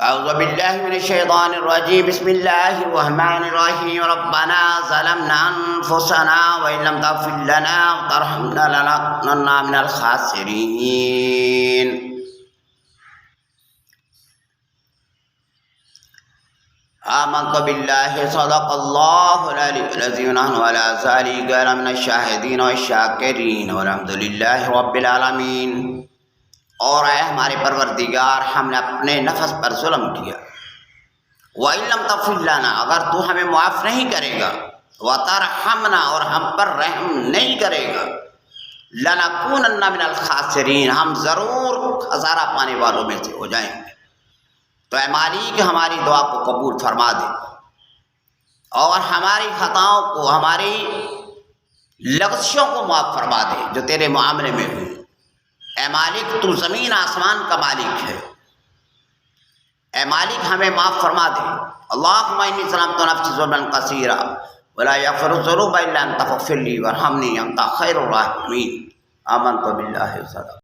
أعوذ بالله من الشيطان الرجيم. بسم الله الرحمن الرحيم. ربنا ظلمنا أنفسنا وإن لم تغفر لنا وترحمنا لنكونن من الخاسرين. آمنت بالله صدق الله العلي العظيم ونحن على ذلك من الشاهدين والشاكرين والحمد لله رب العالمين. اور اے ہمارے پروردگار، ہم نے اپنے نفس پر ظلم کیا. وَإِن لَّمْ تَغْفِرْ لَنَا، اگر تو ہمیں معاف نہیں کرے گا، وَتَرْحَمْنَا، اور ہم پر رحم نہیں کرے گا، لَنَكُونَنَّ مِنَ الْخَاسِرِينَ، ہم ضرور خسارہ پانے والوں میں سے ہو جائیں گے. تو اے مالک، ہماری دعا کو قبول فرما دے اور ہماری خطاؤں کو، ہماری لغزشوں کو معاف فرما دے جو تیرے معاملے میں ہوئی. اے مالک، تو زمین آسمان کا مالک ہے. اے مالک، ہمیں معاف فرما دے. اللہم انی ظلمت نفسی ظلما کثیرا ولا یغفر الذنوب الا انت فاغفر لی وارحمنی انت خیر الراحمین. آمنت باللہ صدق.